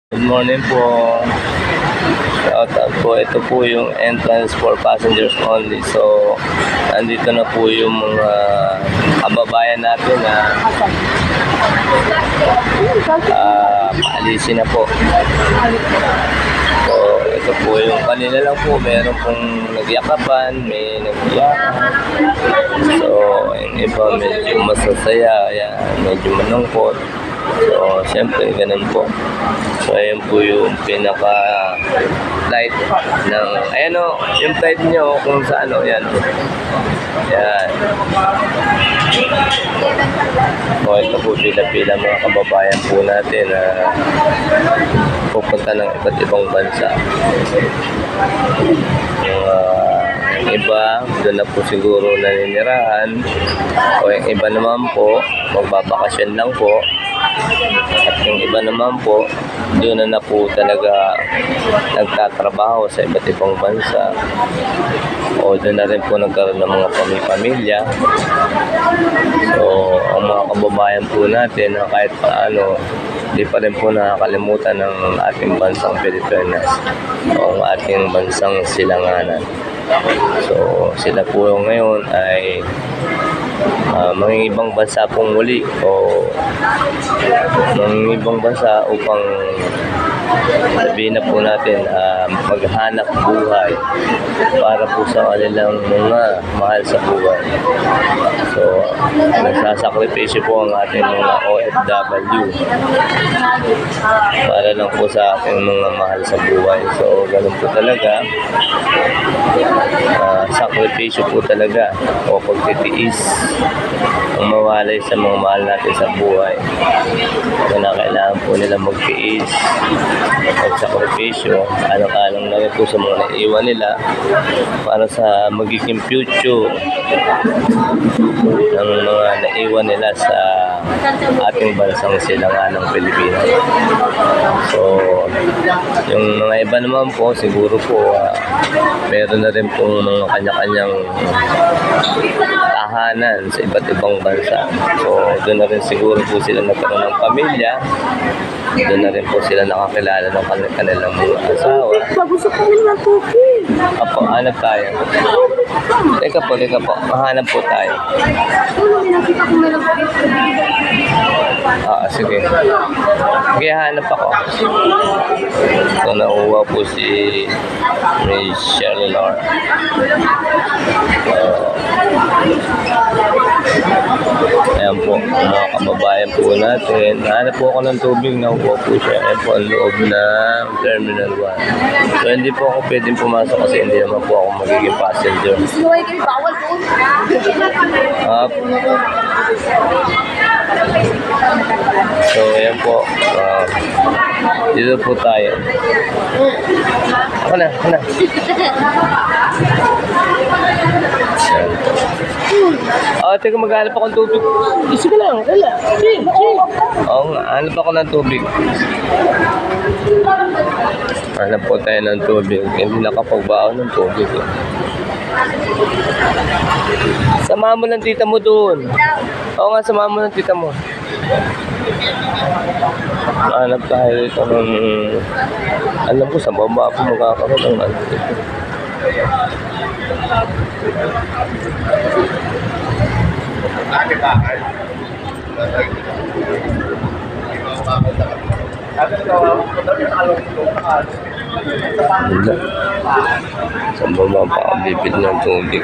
Good morning po. Shout out po. Ito po yung entrance for passengers only. So, andito na po yung mga kababayan natin na paalisin na po. So, ito po yung kanina lang po. Meron pong nagyakapan, may nagyakan. So, yung iba medyo masasaya, yan, medyo manungkot. So, siyempre, ganun po. So, ayan po yung pinaka-flight ng, ayan o, yung flight nyo kung saan o, yan. Yan. So, ito po pila-pila mga kababayan po natin na pupunta ng iba't ibang bansa. Yung iba, doon na po siguro naninirahan. O yung iba naman po, magbabakasyon lang po. At yung iba naman po, doon na po talaga nagtatrabaho sa iba't ibang bansa. O doon na rin po nagkaroon ng mga pamilya. So, ang mga kababayan po natin na kahit paano, di pa rin po nakakalimutan ng ating bansang Pilipinas o ang ating bansang silanganan. So, sila po ngayon ay mga ibang bansa pong muli o mga ibang bansa upang sabihin na po natin maghanap buhay para po sa kanilang mga mahal sa buhay. So, nagsasakripisyo po ang ating mga OFW para lang po sa ating mga mahal sa buhay. So, ganun po talaga. Sakripisyo po talaga o pagtitiis ang mawalay sa mga mahal natin sa buhay. Kaya kailangan po nila magtiis, magsakripisyo, alang-alang na rin po sa mga naiwan nila para sa magiging future ng mga naiwan nila sa ating bansang silangan ng Pilipinas. So, yung mga iba naman po, siguro po, meron na rin pong mga kanya-kanyang tahanan sa iba't ibang bansa. So, doon na rin siguro po sila nagkaroon ng pamilya. Doon na rin po sila nakakilala ng kanilang mga asawa. Pag-usap kami ng tubig. Apo, hanap tayo. Teka po. Mahanap po tayo. Nakita ko na lang Sige. Sige, hanap ako. So, nauwa po si Miss Shirley Laura. Ayan po, mga kababayan po natin. Hanap po ako ng tubig, nauwa po siya. Ayan po ang loob ng Terminal 1. So, hindi po ako pwedeng pumasok kasi hindi naman po ako magiging passenger. sinuway kayo, bawal doon. So, ayan po. Dito po tayo. Ako na. Teka, maghanap ako ng tubig. Sige lang, wala. Oo nga, hanap ako ng tubig. Hanap po tayo ng tubig. Hindi nakapagbaon ng tubig. Samahan mo ng tita mo doon. Oo nga, samahan mo ng tita mo. Hanap tayo dito ng... Alam ko, sa baba ako magkakaroon ng ano dito. Sa baba pa ako bibit ng tubig.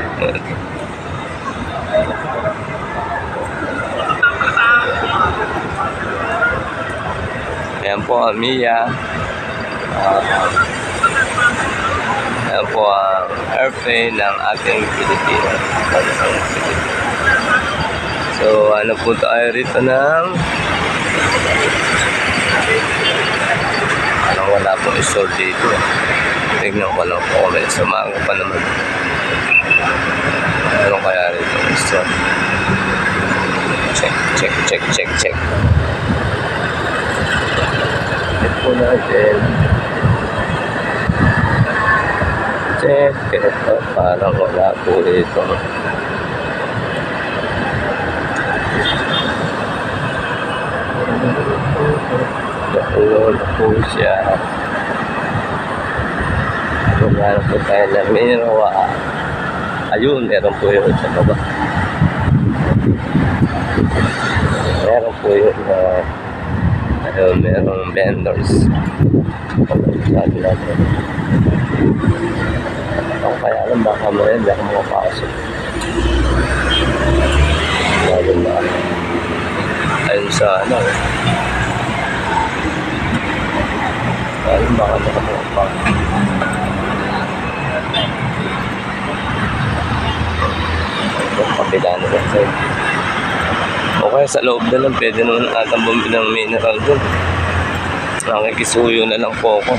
Ayan po ang Mia. Ayan po ang airplane ng ating Pilipinas. So, ano po tayo rito ng wala pong store dito. Tignan ko lang po kung may sumaga pa naman. Ano kaya rito ang store? Check. Check po natin. Check. Parang wala po rito. Ayun na po siya. Wala na po tayo na minawa. Ayun, meron po yun sa baba. Meron po yun na ayun, merong vendors. Sabi natin. Ang kaya lang baka mo rin, baka makapasok. Sabi na ayun sa ano. Ayun baka makapasok. Kapila na lang sa'yo. Okay, sa loob na lang, pwede naman atang bumili ng mineral doon. Nakikisuyo na lang po ako.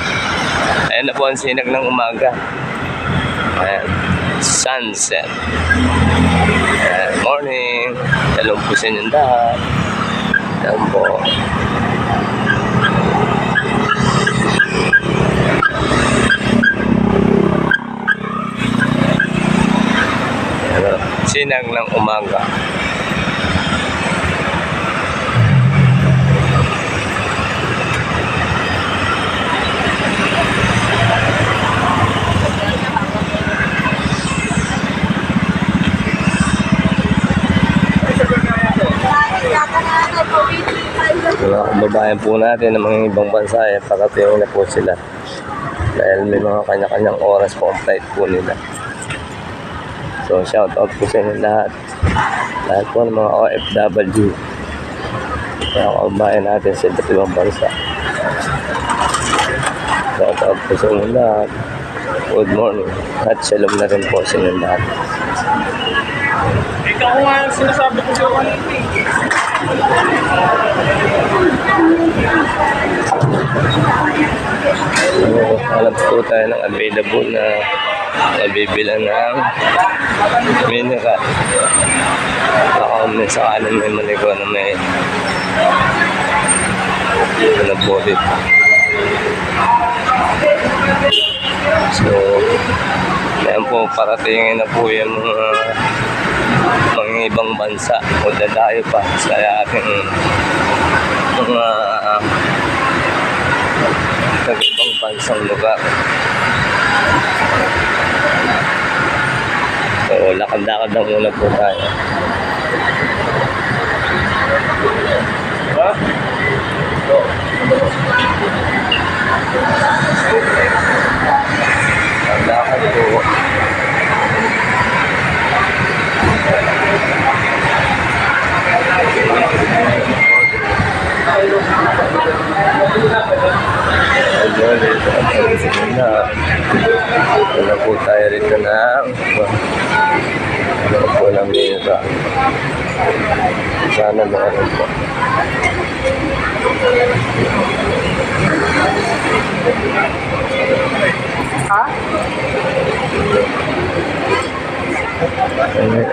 Ayan na po ang sinag ng umaga. Ayan. Sunset. Ayan. Morning. Talong po sa inyong lahat. Ayan po. Ayan. Sinag ng umaga. Mga kababayan po natin ng mga ibang bansa pagkatuloy na po sila dahil may mga kanya-kanyang oras po ang flight po nila. So shout out po sa inyo lahat po ng mga OFW, mga kababayan natin sa iba't ibang bansa. Shout out po sa inyo lahat. Good morning at shalom na rin po sa inyo lahat. Ikaw nga sinasabi ko sa kanina. Alam po tayo ng available na mabibilan ng mineral. Baka may sakalan may maligo na may ano po dito. So, ayan po, paratingin na po yung mga ibang bansa o dadayo pa sa ating mga ibang bansang lugar. So, lakad-lakad lang muna po tayo. Lakad po. Wala po tayo rito na ano po ng mira. Sana meron po.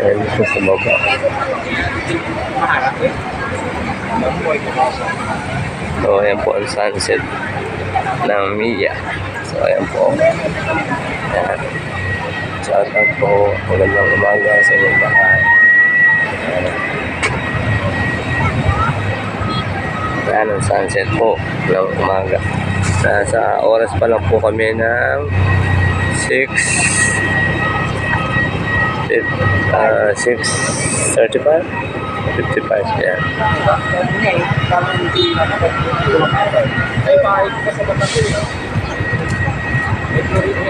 Ayun siya sa baba. So, ayan po ang sunset ng Mia. So, ayan po. Ayan. Shout out po. Magandang umaga sa inyong lahat. Ayan. Ayan ang sunset po ng umaga. Nasa oras pa lang po kami ng 6:35? 55, yan.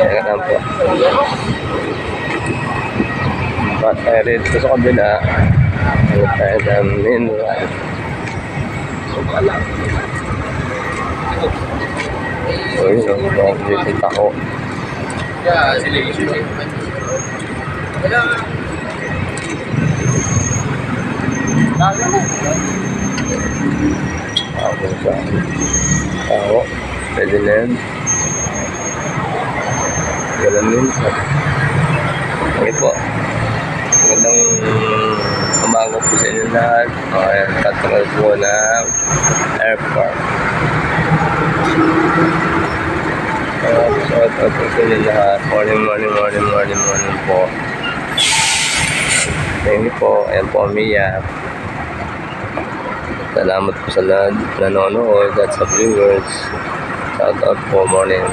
Ayan lang po. Ba't tayo rito sa kabila? Ano tayo ng mineral? So, yun, kung dito ako. Ako sa tao, pwede na yan. Ganun yun. Okay po. Magandang umaga po sa inyo lahat. Ayan, tatangal po ng airport. Shout out po sa inyo lahat. Morning po. Thank you po. Ayan po, Mia. Salamat po sa lahat nanonood at sa viewers. Shout out po, morning.